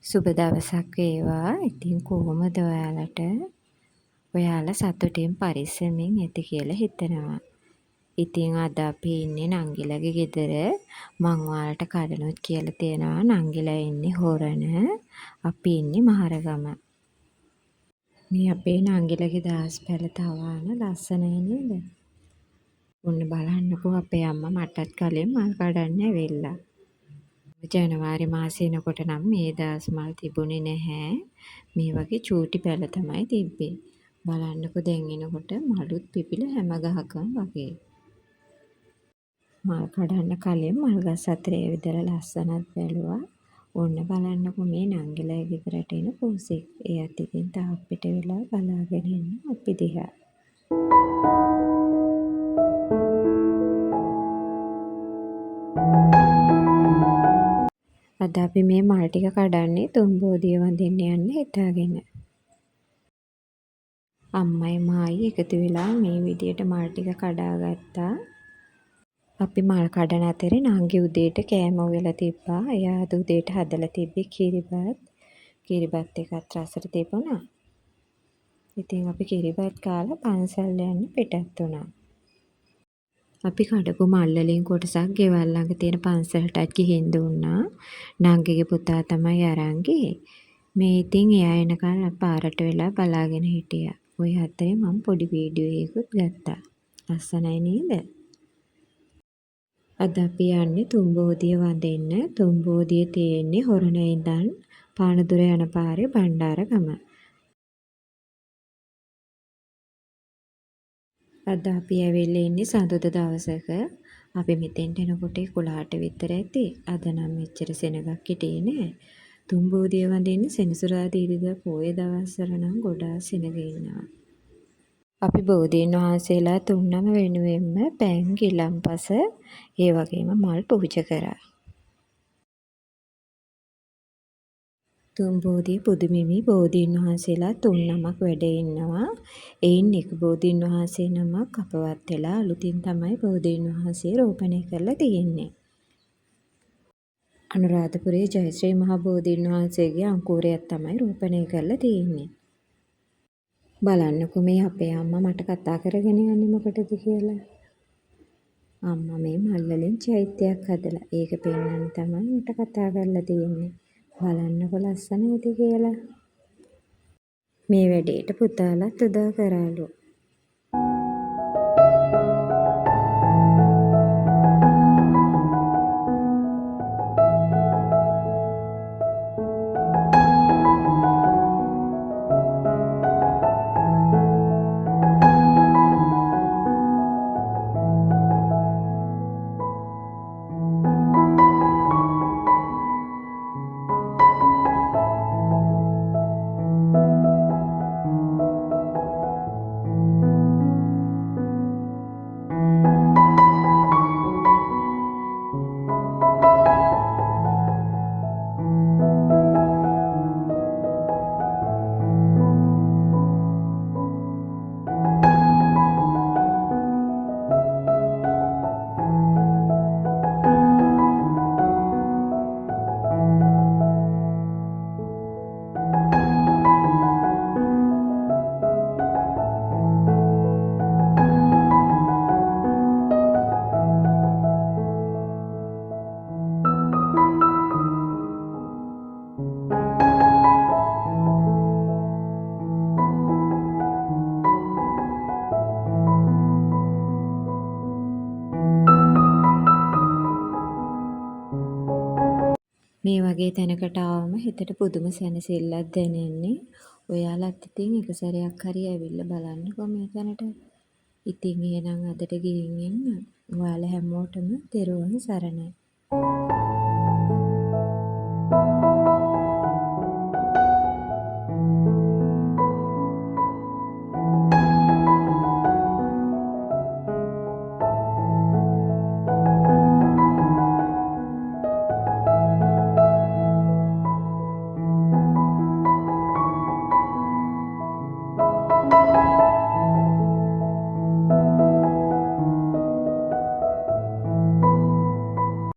සුබ දවසක් වේවා. ඉතින් කොහොමද ඔයාලට? ඔයාලා සතුටින් පරිස්සමින් ඇති කියලා හිතනවා. ඉතින් අද අපි ඉන්නේ නංගිලගේ ගෙදර. මං ඔයාලට කලිනුත් කියලා තියෙනවා නංගිලා ඉන්නේ හොරණ. අපි ඉන්නේ මහරගම. මේ අපේ නංගිලගේ දාස් පැල තවාන ලස්සනයි නේද? ඔන්න බලන්නකෝ අපේ අම්මා මටත් කලින් මල් කඩන්න ඇවිල්ලා. ජනවාරි මාසේ එනකොට නම් මේ දාස් මල් තිබුණේ නැහැ. මේ වගේ චූටි පැල තමයි තිබ්බේ. බලන්නකෝ දැන් එනකොට මලුත් පිපිලා හැම ගහකම වගේ. මල් කඩන්න කලින් මල් ගස් අතරේ ඇවිදලා ලස්සනත් බැලුවා. ඔන්න බලන්නකෝ මේ නංගිලා ගෙදරට එන පූසෙක්. එයාත් ඉතින් තාප්පෙට වෙලා බලාගෙන ඉන්න අපි දිහා. අද අපි මේ මල් ටික කඩන්නේ තුම්බෝදිය වඳින්න යන්න හිතාගෙන. අම්මයි මායි එකතු වෙලා මේ විදියට මල් ටික කඩාගත්තා. අපි මල් කඩන අතරේ නංගි උදේට කෑම උයලා තිබ්බා. එයා අද උදේට හදලා තිබ්බේ කිරිබත්. කිරිබත් එකත් රසට තිබුණා. ඉතින් අපි කිරිබත් කාලා පන්සල් යන්න පිටත් වුණා. අපි කඩපු මල් වලින් කොටසක් ගෙවල් ළඟ තියෙන පන්සලටත් ගිහින් දුන්නා. නංගිගේ පුතා තමයි අරන් ගියේ. මේ ඉතින් එයා එනකන් පාරට වෙලා බලාගෙන හිටියා. ওই අතරේ මම පොඩි වීඩියෝ එකකුත් ගත්තා. ලස්සනයි නේද? අද අපි යන්නේ තුම්බෝදිය වඳින්න. තුම්බෝදිය තියෙන්නේ හොරණ ඉඳන් පානදුර යන පාරේ බණ්ඩාරගම. අද අපි ඇවිල්ලා ඉන්නේ සඳුදා දවසක. අපි මෙතෙන්ට එනකොට 11ට විතර ඇති. අද නම් මෙච්චර සෙනගක් හිටියේ නෑ. තුම්බෝදිය වඳින්න සෙනසුරාදා ඉරිදා පොය දවස්වල නම් ගොඩාක් සෙනග ඉන්නවා. අපි බෝධීන් වහන්සේලා තුන්නම වෙනුවෙන්ම පැන් ගිලන්පස ඒ වගේම මල් පූජා කරා. තුම්බෝධිය පුදුමිමි බෝධීන් වහන්සේලා තුන් නමක් වැඩ ඉන්නවා. එයින් එක බෝධීන් වහන්සේ නමක් අපවත් වෙලා අලුතින් තමයි බෝධීන් වහන්සේ රෝපණය කරලා තියෙන්නේ. අනුරාධපුරයේ ජයශ්‍රී මහ බෝධීන් වහන්සේගේ අංකුරයක් තමයි රෝපණය කරලා තියෙන්නේ. බලන්නකෝ මේ අපේ අම්මා මට කතා කරගෙන යන්නේ මොකටද කියලා. අම්මා මේ මල් වලින් චෛත්‍යයක් හදලා ඒක පෙන්වන්න තමයි මට කතා කරලා තියෙන්නේ. බලන්නකො ලස්සනයිද කියලා. මේ වැඩේට පුතාලත් උදව් කරාලු. මේ වගේ තැනකට ආවම හිතට පුදුම සැනසෙල්ලක් දැනෙන්නේ. ඔයාලත් ඉතින් එක සැරයක් හරි ඇවිල්ලා බලන්නකෝ මේ තැනට. ඉතින් එහෙනම් අදට ගිහින් එන්න. ඔයාලා හැමෝටම තෙරුවන් සරණයි.